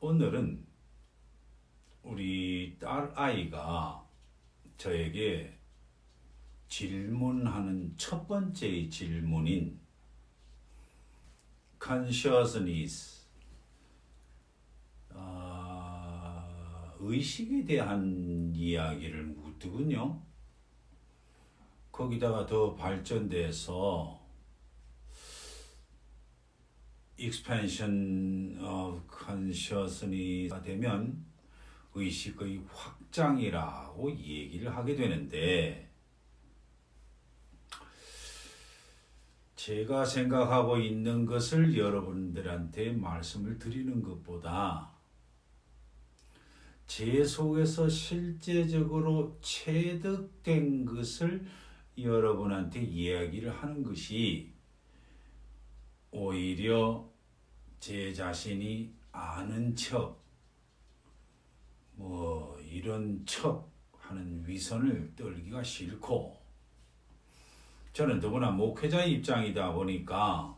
오늘은 우리 딸아이가 저에게 질문하는 첫 번째 질문인 consciousness, 의식에 대한 이야기를 묻더군요. 거기다가 더 발전돼서 expansion of consciousness가 되면 의식의 확장이라고 얘기를 하게 되는데, 제가 생각하고 있는 것을 여러분들한테 말씀을 드리는 것보다 제 속에서 실제적으로 체득된 것을 여러분한테 이야기를 하는 것이 오히려 제 자신이 아는 척, 이런 척 하는 위선을 떨기가 싫고, 저는 더구나 목회자의 입장이다 보니까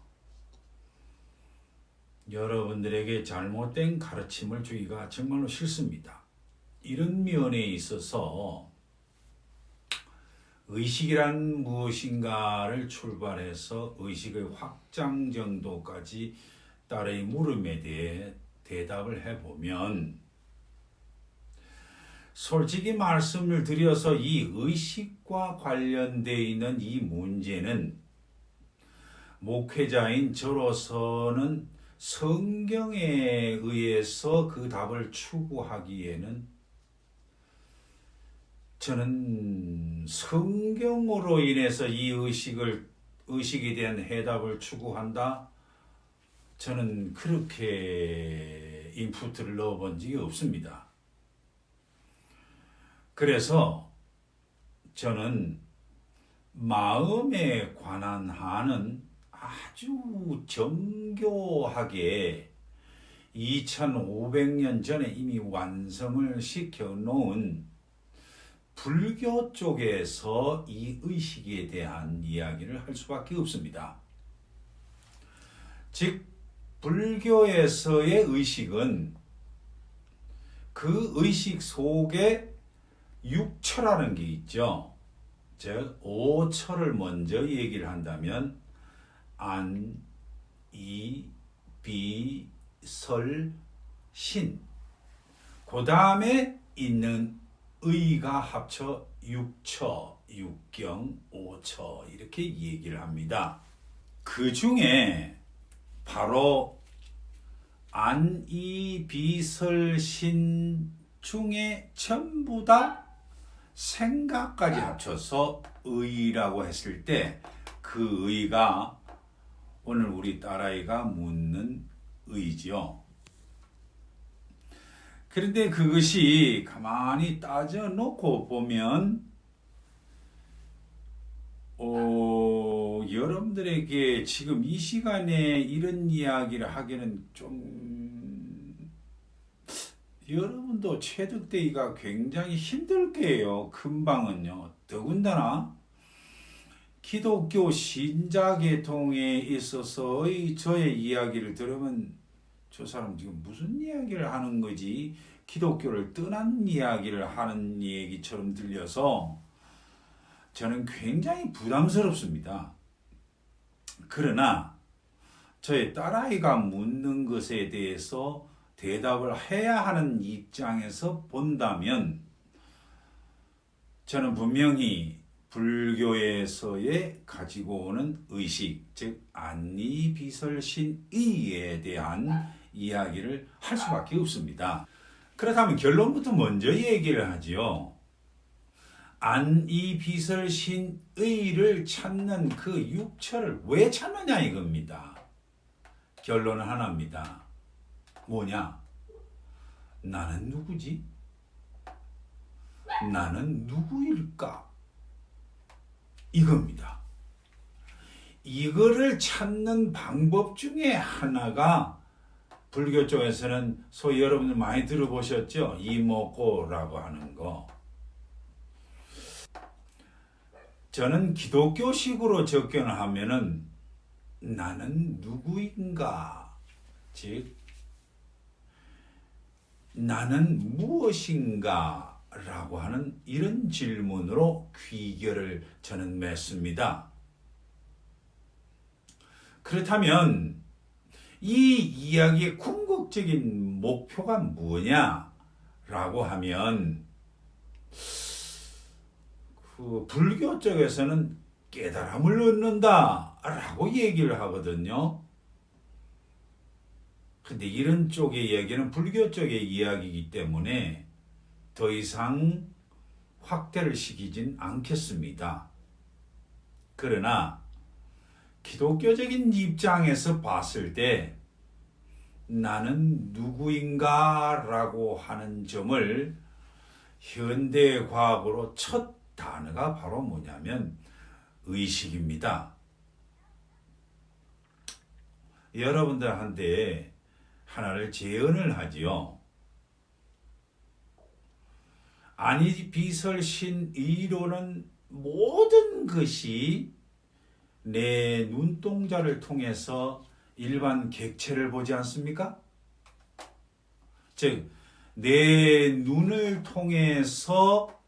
여러분들에게 잘못된 가르침을 주기가 정말로 싫습니다. 이런 면에 있어서 의식이란 무엇인가를 출발해서 의식의 확장 정도까지 딸의 물음에 대해 대답을 해보면, 솔직히 말씀을 드려서 이 의식과 관련되어 있는 이 문제는 목회자인 저로서는 성경에 의해서 그 답을 추구하기에는, 저는 성경으로 인해서 이 의식에 대한 해답을 추구한다? 저는 그렇게 인풋을 넣어본 적이 없습니다. 그래서 저는 마음에 관한 한은 아주 정교하게 2500년 전에 이미 완성을 시켜놓은 불교 쪽에서 이 의식에 대한 이야기를 할 수밖에 없습니다. 즉, 불교에서의 의식은 그 의식 속에 육처라는 게 있죠. 즉, 오처를 먼저 얘기를 한다면 안, 이, 비, 설, 신, 그 다음에 있는 의가 합쳐 육처, 육경, 오처 이렇게 얘기를 합니다. 그 중에 바로 안, 이, 비, 설, 신 중에 전부 다 생각까지 합쳐서 의라고 했을 때, 그 의가 오늘 우리 딸아이가 묻는 의지요. 그런데 그것이 가만히 따져놓고 보면 여러분들에게 지금 이 시간에 이런 이야기를 하기는 좀, 여러분도 체득되기가 굉장히 힘들 거예요. 금방은요. 더군다나 기독교 신자 계통에 있어서의 저의 이야기를 들으면 저 사람 지금 무슨 이야기를 하는 거지? 기독교를 떠난 이야기를 하는 얘기처럼 들려서 저는 굉장히 부담스럽습니다. 그러나 저의 딸아이가 묻는 것에 대해서 대답을 해야 하는 입장에서 본다면, 저는 분명히 불교에서의 가지고 오는 의식, 즉 안니비설신의에 대한 이야기를 할 수밖에 없습니다. 그렇다면 결론부터 먼저 얘기를 하지요. 안니비설신의를 찾는 그 육처를 왜 찾느냐 이겁니다. 결론은 하나입니다. 뭐냐? 나는 누구지? 나는 누구일까? 이겁니다. 이거를 찾는 방법 중에 하나가 불교 쪽에서는 소위 여러분들 많이 들어보셨죠? 이모고라고 하는 거. 저는 기독교식으로 접견을 하면은 나는 누구인가? 즉 나는 무엇인가? 라고 하는 이런 질문으로 귀결을 저는 맺습니다. 그렇다면 이 이야기의 궁극적인 목표가 뭐냐? 라고 하면 불교 쪽에서는 깨달음을 얻는다 라고 얘기를 하거든요. 근데 이런 쪽의 이야기는 불교 쪽의 이야기이기 때문에 더 이상 확대를 시키진 않겠습니다. 그러나 기독교적인 입장에서 봤을 때 나는 누구인가 라고 하는 점을 현대 과학으로 첫 단어가 바로 뭐냐면 의식입니다. 여러분들한테 하나를 제언을 하지요. 안이비설신의로는 모든 것이 내 눈동자를 통해서 일반 객체를 보지 않습니까? 즉, 내 눈을 통해서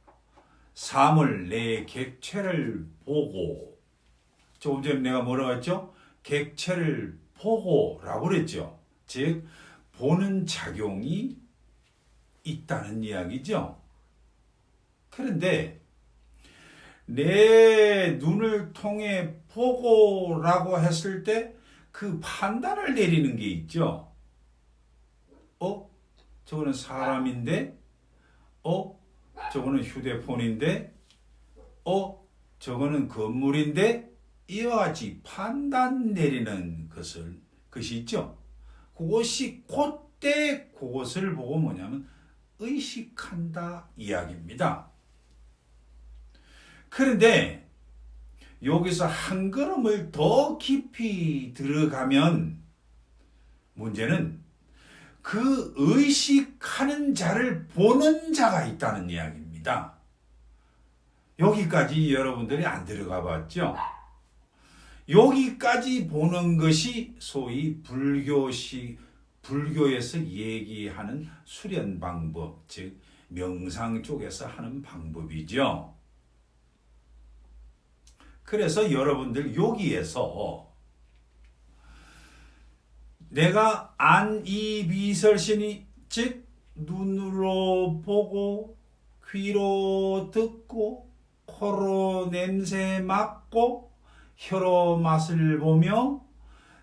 사물, 내 객체를 보고, 조금 전에 내가 뭐라고 했죠? 객체를 보고라고 그랬죠. 즉, 보는 작용이 있다는 이야기죠. 그런데 내 눈을 통해 보고라고 했을 때 그 판단을 내리는 게 있죠. 저거는 사람인데? 저거는 휴대폰인데? 저거는 건물인데? 이와 같이 판단 내리는 것이 있죠. 그것이 그때 그것을 보고 뭐냐면 의식한다 이야기입니다. 그런데 여기서 한 걸음을 더 깊이 들어가면 문제는 그 의식하는 자를 보는 자가 있다는 이야기입니다. 여기까지 여러분들이 안 들어가 봤죠? 여기까지 보는 것이 소위 불교에서 얘기하는 수련 방법, 즉 명상 쪽에서 하는 방법이죠. 그래서 여러분들 여기에서 내가 안이비설신이 즉 눈으로 보고 귀로 듣고 코로 냄새 맡고 혀로 맛을 보며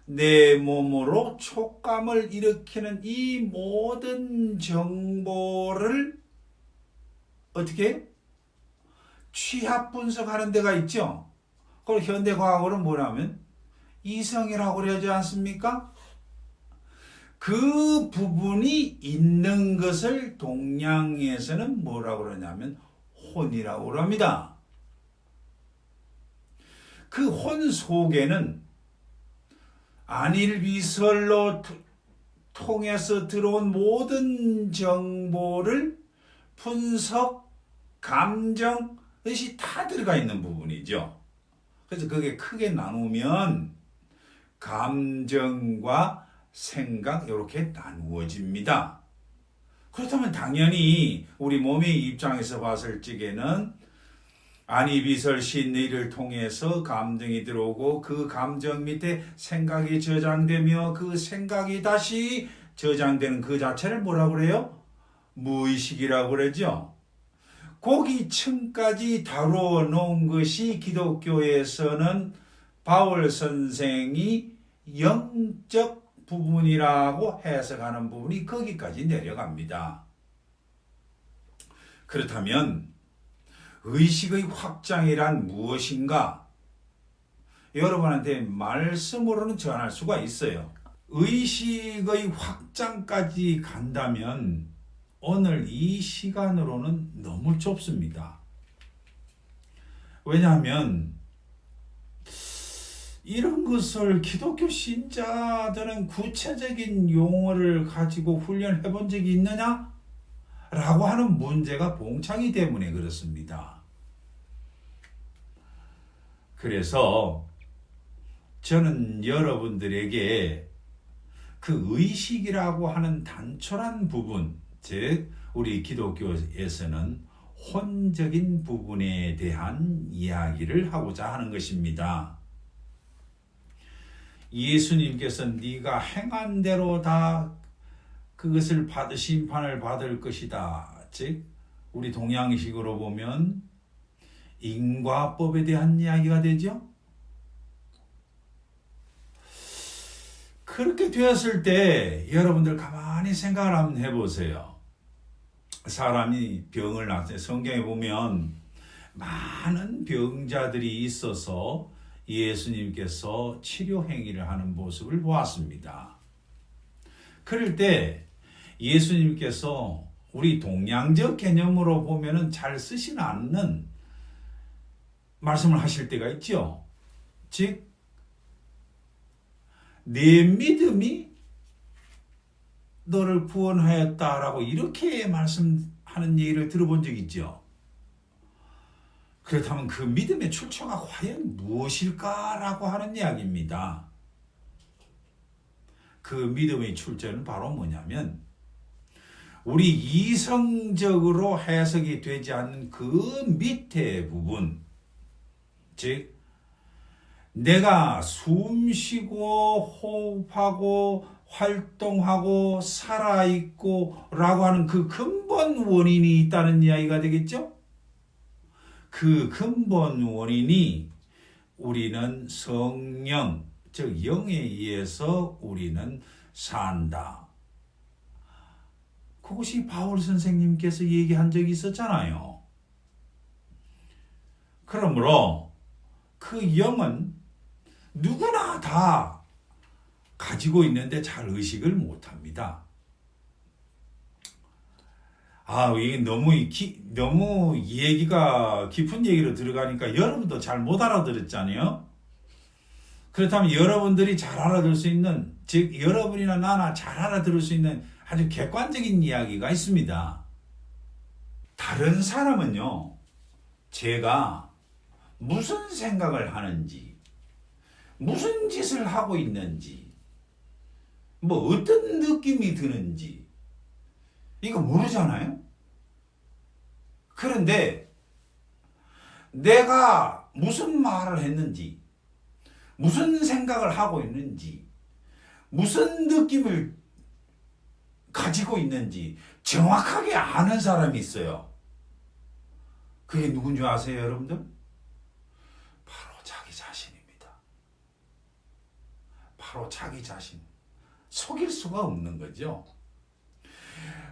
내 몸으로 촉감을 일으키는 이 모든 정보를 어떻게 취합 분석하는 데가 있죠. 그걸 현대과학으로 뭐냐면 이성이라고 그러지 않습니까? 그 부분이 있는 것을 동양에서는 뭐라고 그러냐면 혼이라고 그럽니다. 그 혼 속에는 안일비설로 통해서 들어온 모든 정보를 분석, 감정, 것이 다 들어가 있는 부분이죠. 그래서 그게 크게 나누면 감정과 생각 이렇게 나누어집니다. 그렇다면 당연히 우리 몸의 입장에서 봤을 적에는 안이비설신의를 통해서 감정이 들어오고 그 감정 밑에 생각이 저장되며 그 생각이 다시 저장되는 그 자체를 뭐라고 그래요? 무의식이라고 그러죠. 거기층까지 다루어 놓은 것이 기독교에서는 바울 선생이 영적 부분이라고 해석하는 부분이 거기까지 내려갑니다. 그렇다면 의식의 확장이란 무엇인가? 여러분한테 말씀으로는 전할 수가 있어요. 의식의 확장까지 간다면 오늘 이 시간으로는 너무 좁습니다. 왜냐하면 이런 것을 기독교 신자들은 구체적인 용어를 가지고 훈련해 본 적이 있느냐? 라고 하는 문제가 봉창이 때문에 그렇습니다. 그래서 저는 여러분들에게 그 의식이라고 하는 단촐한 부분, 즉 우리 기독교에서는 혼적인 부분에 대한 이야기를 하고자 하는 것입니다. 예수님께서 네가 행한 대로 다 그것을 심판을 받을 것이다. 즉 우리 동양식으로 보면 인과법에 대한 이야기가 되죠. 그렇게 되었을 때 여러분들 가만히 생각을 한번 해보세요. 사람이 병을 낳았어요. 성경에 보면 많은 병자들이 있어서 예수님께서 치료 행위를 하는 모습을 보았습니다. 그럴 때 예수님께서 우리 동양적 개념으로 보면은 잘 쓰시는 않는 말씀을 하실 때가 있죠. 즉, 내 믿음이 너를 구원하였다라고 이렇게 말씀하는 얘기를 들어본 적 있죠. 그렇다면 그 믿음의 출처가 과연 무엇일까라고 하는 이야기입니다. 그 믿음의 출처는 바로 뭐냐면 우리 이성적으로 해석이 되지 않는 그 밑에 부분, 즉 내가 숨쉬고 호흡하고 활동하고 살아있고 라고 하는 그 근본 원인이 있다는 이야기가 되겠죠? 그 근본 원인이 우리는 성령, 즉 영에 의해서 우리는 산다. 그것이 바울 선생님께서 얘기한 적이 있었잖아요. 그러므로 그 영은 누구나 다 가지고 있는데 잘 의식을 못합니다. 이게 너무 이 얘기가 깊은 얘기로 들어가니까 여러분도 잘 못 알아들었잖아요. 그렇다면 여러분들이 잘 알아들을 수 있는, 즉 여러분이나 나나 잘 알아들을 수 있는 아주 객관적인 이야기가 있습니다. 다른 사람은요, 제가 무슨 생각을 하는지, 무슨 짓을 하고 있는지, 뭐 어떤 느낌이 드는지 이거 모르잖아요. 그런데 내가 무슨 말을 했는지, 무슨 생각을 하고 있는지, 무슨 느낌을 가지고 있는지 정확하게 아는 사람이 있어요. 그게 누군지 아세요, 여러분들? 바로 자기 자신입니다. 바로 자기 자신. 속일 수가 없는 거죠.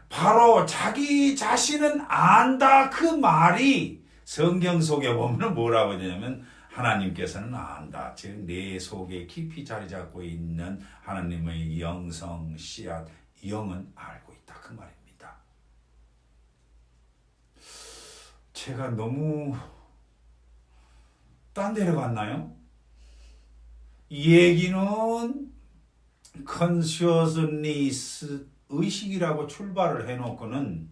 바로 자기 자신은 안다. 그 말이 성경 속에 보면 뭐라고 하냐면 하나님께서는 안다. 즉 내 속에 깊이 자리 잡고 있는 하나님의 영성, 씨앗, 영은 알고 있다. 그 말입니다. 제가 너무 딴 데로 갔나요? 이 얘기는 consciousness, 의식이라고 출발을 해놓고는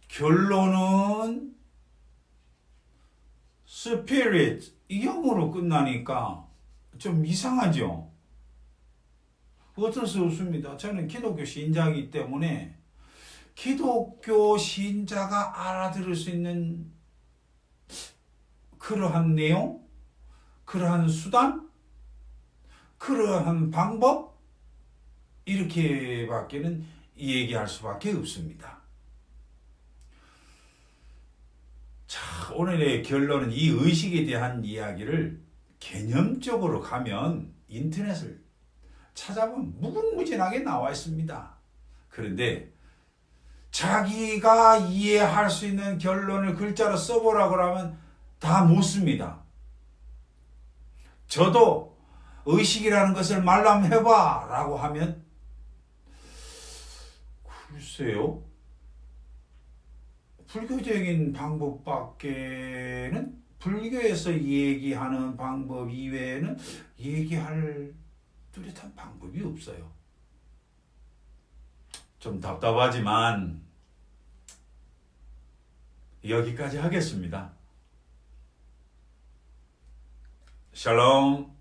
결론은 spirit, 영으로 끝나니까 좀 이상하죠. 어쩔 수 없습니다. 저는 기독교 신자이기 때문에 기독교 신자가 알아들을 수 있는 그러한 내용, 그러한 수단, 그러한 방법, 이렇게밖에는 얘기할 수밖에 없습니다. 자, 오늘의 결론은 이 의식에 대한 이야기를 개념적으로 가면 인터넷을 찾아보면 무궁무진하게 나와 있습니다. 그런데 자기가 이해할 수 있는 결론을 글자로 써보라고 하면 다 못 씁니다. 저도 의식이라는 것을 말로 한번 해봐 라고 하면 글쎄요, 불교적인 방법밖에는, 불교에서 얘기하는 방법 이외에는 얘기할 뚜렷한 방법이 없어요. 좀 답답하지만 여기까지 하겠습니다. 샬롬.